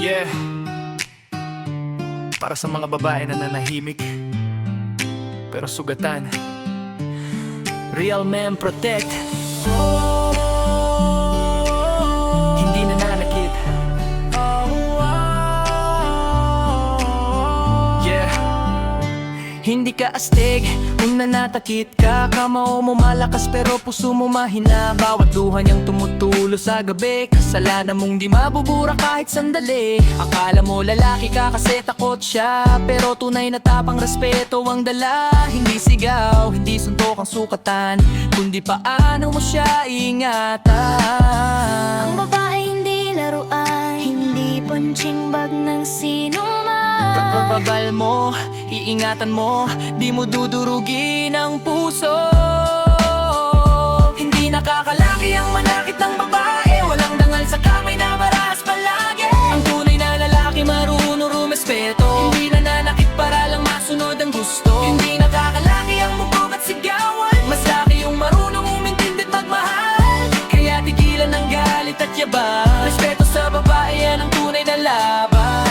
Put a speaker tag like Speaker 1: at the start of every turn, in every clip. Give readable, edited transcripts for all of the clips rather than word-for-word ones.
Speaker 1: Yeah. Para sa mga babae na nanahimik pero sugatan. Real men protect. Hindi nananakit. Yeah. Hindi ka astig kung nanatakit ka. Kamao mo malakas pero puso mo mahina. Bawat luha niyang tumutulo sa gabi. Kasalanan mong di mabubura kahit sandali. Akala mo lalaki ka kasi takot siya, pero tunay na tapang respeto ang dala. Hindi sigaw, hindi suntok ang sukatan, kundi paano mo siya ingatan.
Speaker 2: Ang babae hindi laruan, hindi punching bag ng sino man.
Speaker 1: Pagbabal mo, iingatan mo, di mo dudurugin ang puso. Hindi nakakalaki ang manakit ng babae, walang dangal sa kamay na marahas palagi. Ang tunay na lalaki marunong rumespeto, hindi nananakit para lang masunod ang gusto. Hindi nakakalaki ang bubog at sigawan, mas laki yung marunong umintindi't magmahal. Kaya tigilan ang galit at yaban, respeto sa babae yan ang tunay na laban.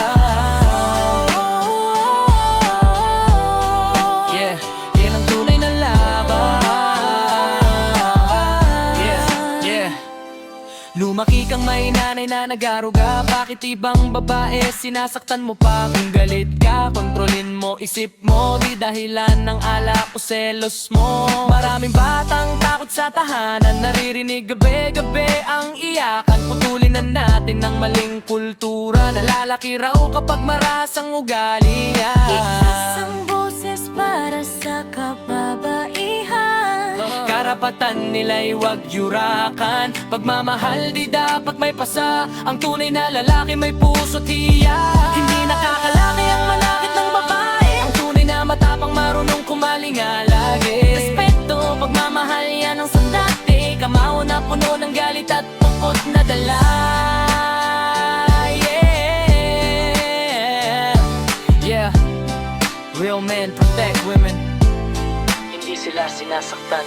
Speaker 1: Lumaki kang may nanay na nag-aruga, bakit ibang babae sinasaktan mo pa? Kung galit ka, kontrolin mo isip mo, di dahilan ng alak o selos mo. Maraming batang takot sa tahanan, naririnig gabi-gabi ang iyakan. Putulin na natin ng maling kultura, nalalaki raw kapag marahas ang ugali.
Speaker 2: Isang boses para sa kababaihan,
Speaker 1: karapatan nila'y huwag yurakan. Pagmamahal di dapat may pasa, ang tunay na lalaki may puso't hiya. Hindi nakakalaki ang manakit ng babae, ang tunay na matapang marunong kumalinga lagi. Respeto, pagmamahal yan ang sandati, kamao na puno ng galit at pukot na dala. Yeah, yeah. Real men protect women, hindi sila sinasaktan.